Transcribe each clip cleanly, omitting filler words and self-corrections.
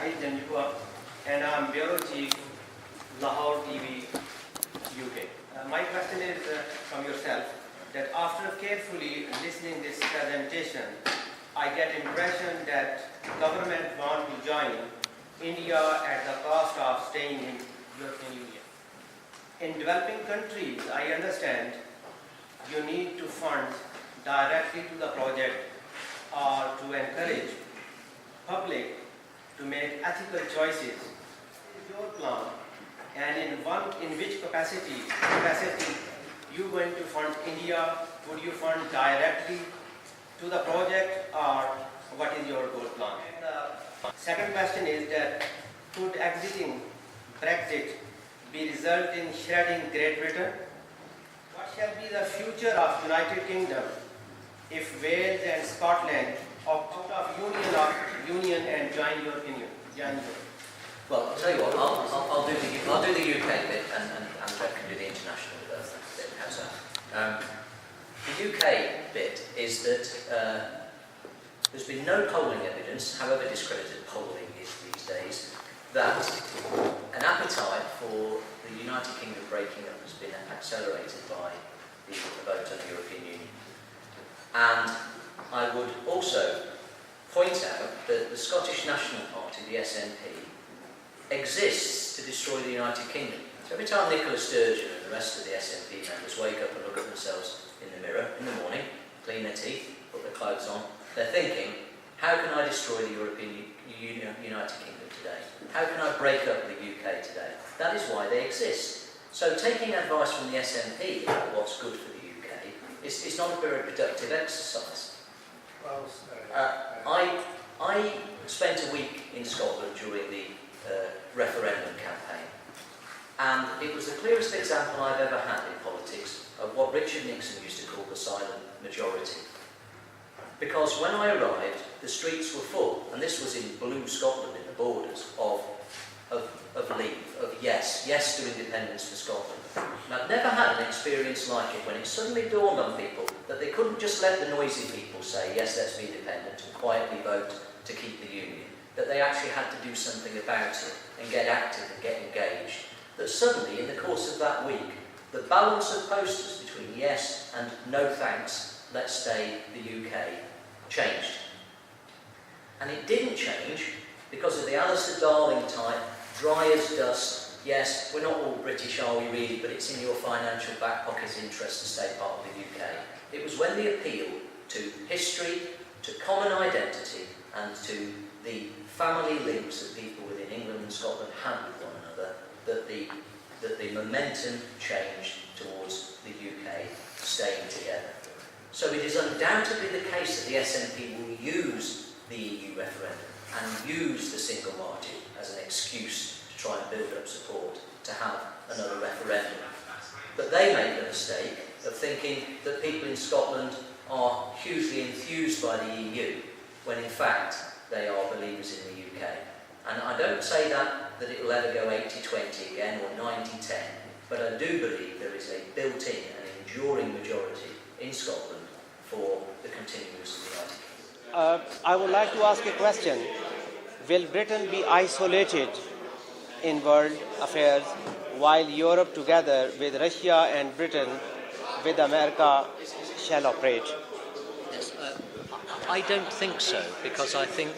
Shahid Janjua, and I'm Bureau Chief, Lahore TV, UK. My question is from yourself, that after carefully listening this presentation, I get impression that government want to join India at the cost of staying in European Union. In developing countries, I understand you need to fund directly to the project or to encourage public to make ethical choices. What is your plan, and in which capacity you going to fund India? Would you fund directly to the project, or what is your goal plan? And the second question is that could exiting BREXIT be result in shredding Great Britain? What shall be the future of United Kingdom if Wales and Scotland opt out of Union and join European Union? Well, I'll tell you what, I'll do the UK bit and Brett can do the international bit. How's that? The UK bit is that there's been no polling evidence, however discredited polling is these days, that an appetite for the United Kingdom breaking up has been accelerated by the vote on the European Union. And I would also point out that the Scottish National Party, the SNP, exists to destroy the United Kingdom. So every time Nicola Sturgeon and the rest of the SNP members wake up and look at themselves in the mirror in the morning, clean their teeth, put their clothes on, they're thinking, how can I destroy the United Kingdom today? How can I break up the UK today? That is why they exist. So taking advice from the SNP about what's good for the UK is not a very productive exercise. I spent a week in Scotland during the referendum campaign, and it was the clearest example I've ever had in politics of what Richard Nixon used to call the silent majority. Because when I arrived, the streets were full, and this was in blue Scotland, in the borders, of leave, of yes to independence for Scotland. And I've never had an experience like it when it suddenly dawned on people that they couldn't just let the noisy people say, yes, let's be independent, and quietly vote to keep the union, that they actually had to do something about it and get active and get engaged. That suddenly, in the course of that week, the balance of posters between yes and no thanks, let's stay the UK, changed. And it didn't change because of the Alistair Darling type, dry as dust, yes, we're not all British, are we really, but it's in your financial back pocket interest to stay part of the UK. It was when the appeal to history, to common identity, and to the family links that people within England and Scotland had with one another that the momentum changed towards the UK staying together. So it is undoubtedly the case that the SNP will use the EU referendum and use the single market as an excuse to try and build up support to have another referendum. But they made the mistake of thinking that people in Scotland are hugely enthused by the EU, when in fact they are believers in the UK. And I don't say that it will ever go 80-20 again or 90-10, but I do believe there is a built-in and enduring majority in Scotland for the continuance of the United Kingdom. I would like to ask a question. Will Britain be isolated in world affairs while Europe together with Russia and Britain with America shall operate? Yes, I don't think so, because I think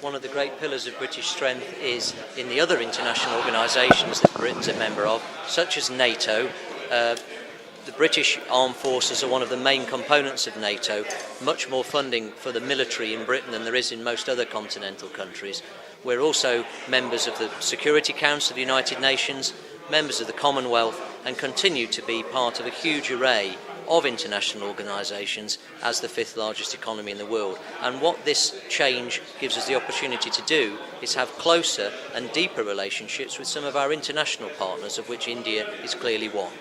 one of the great pillars of British strength is in the other international organisations that Britain's a member of, such as NATO. The British armed forces are one of the main components of NATO, much more funding for the military in Britain than there is in most other continental countries. We're also members of the Security Council of the United Nations, members of the Commonwealth, and continue to be part of a huge array of international organisations as the fifth largest economy in the world. And what this change gives us the opportunity to do is have closer and deeper relationships with some of our international partners, of which India is clearly one.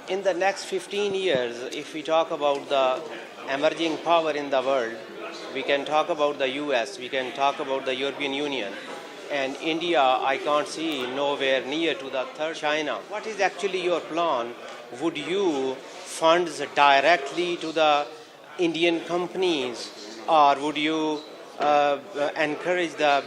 In the next 15 years, if we talk about the emerging power in the world, we can talk about the US, we can talk about the European Union, and India I can't see nowhere near to the third China. What is actually your plan? Would you fund directly to the Indian companies, or would you encourage the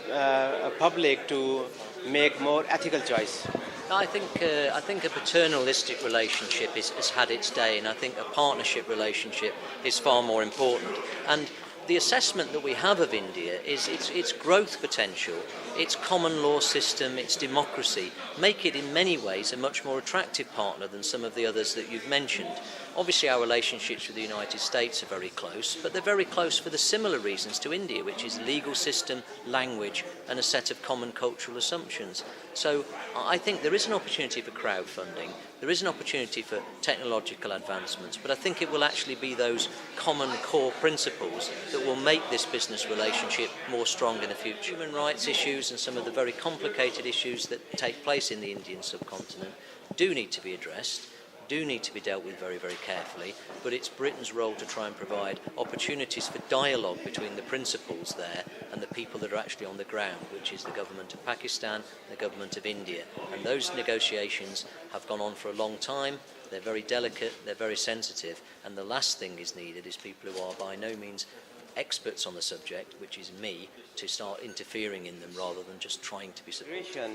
public to make more ethical choice? I think a paternalistic relationship has had its day, and I think a partnership relationship is far more important. And the assessment that we have of India is its growth potential, its common law system, its democracy, make it in many ways a much more attractive partner than some of the others that you've mentioned. Obviously our relationships with the United States are very close, but they're very close for the similar reasons to India, which is legal system, language, and a set of common cultural assumptions. So I think there is an opportunity for crowdfunding, there is an opportunity for technological advancements, but I think it will actually be those common core principles that will make this business relationship more strong in the future. Human rights issues and some of the very complicated issues that take place in the Indian subcontinent do need to be addressed, do need to be dealt with very, very carefully, but it's Britain's role to try and provide opportunities for dialogue between the principals there and the people that are actually on the ground, which is the government of Pakistan and the government of India. And those negotiations have gone on for a long time. They're very delicate, they're very sensitive, and the last thing is needed is people who are by no means experts on the subject, which is me, to start interfering in them rather than just trying to be supportive.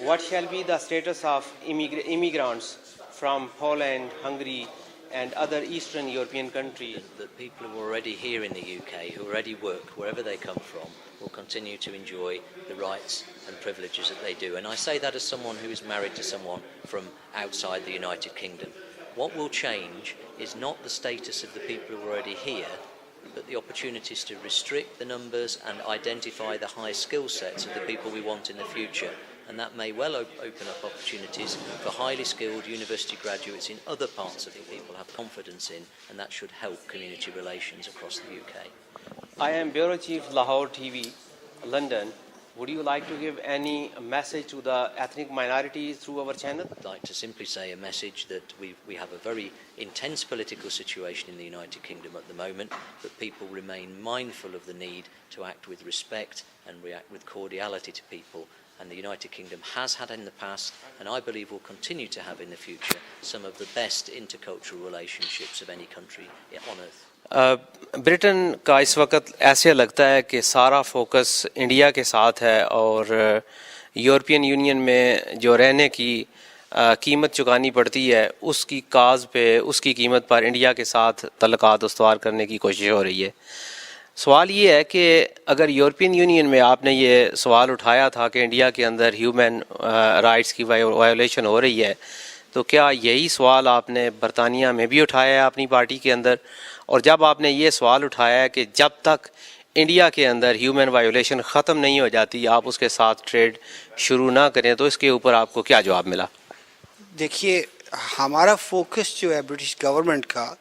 What shall be the status of immigrants from Poland, Hungary and other Eastern European countries? That people who are already here in the UK, who already work wherever they come from, will continue to enjoy the rights and privileges that they do. And I say that as someone who is married to someone from outside the United Kingdom. What will change is not the status of the people who are already here, but the opportunities to restrict the numbers and identify the high skill sets of the people we want in the future. And that may well open up opportunities for highly skilled university graduates in other parts of the people have confidence in, and that should help community relations across the UK. I am Bureau Chief Lahore TV, London. Would you like to give any message to the ethnic minorities through our channel? I'd like to simply say a message that we have a very intense political situation in the United Kingdom at the moment, but people remain mindful of the need to act with respect and react with cordiality to people. And the United Kingdom has had in the past, and I believe will continue to have in the future, some of the best intercultural relationships of any country on earth. Britain का इस वक्त ऐसे लगता है कि सारा focus India के साथ है और यूरोपियन यूनियन में जो रहने की कीमत चुकानी पड़ती है उसकी काज पे उसकी कीमत पर इंडिया के साथ तल्लुकात उस्तवार करने की कोशिश हो रही है। सवाल ये है कि अगर यूरोपियन यूनियन में आपने ये सवाल उठाया था कि इंडिया के अंदर ह्यूमन राइट्स की वायोलेशन हो रही है, तो क्या यही सवाल आपने बरतानिया में भी उठाया है अपनी पार्टी के अंदर? और जब आपने ये सवाल उठाया है कि जब तक इंडिया के अंदर ह्यूमन वायोलेशन ख़त्म नहीं हो जाती आप उसके साथ ट्रेड शुरू ना करें, तो इसके ऊपर आपको क्या जवाब मिला? देखिए, हमारा फोकस जो है ब्रिटिश गवर्नमेंट का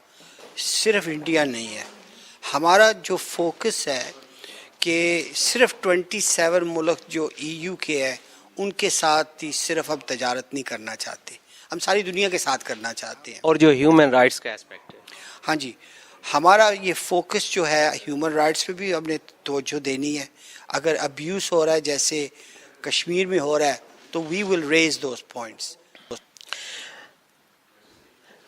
सिर्फ इंडिया नहीं है। हमारा जो फोकस है कि सिर्फ 27 मुल्क जो EU के है उनके साथ ही सिर्फ हम तजारत नहीं करना चाहते, हम सारी दुनिया के साथ करना चाहते हैं। और जो ह्यूमन राइट्स का एस्पेक्ट है, हाँ जी, हमारा ये फोकस जो है ह्यूमन राइट्स पे भी हमने तवज्जो देनी है। अगर अब्यूज़ हो रहा है जैसे कश्मीर में हो रहा है तो we will raise those points.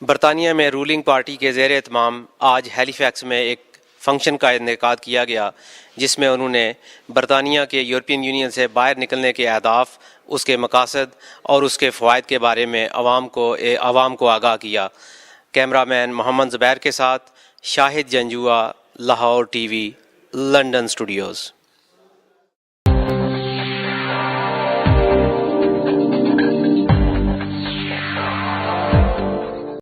बरतानिया में रूलिंग पार्टी के ज़ेर एहतमाम आज हैलीफैक्स में एक फंक्शन का इनेकाद किया गया जिसमें उन्होंने बरतानिया के यूरोपियन यूनियन से बाहर निकलने के अहदाफ, उसके मकासद और उसके फ़वाइद के बारे में आवाम को आगाह किया। कैमरामैन मोहम्मद ज़ुबैर के साथ Shahid Janjua, Lahore TV, London Studios.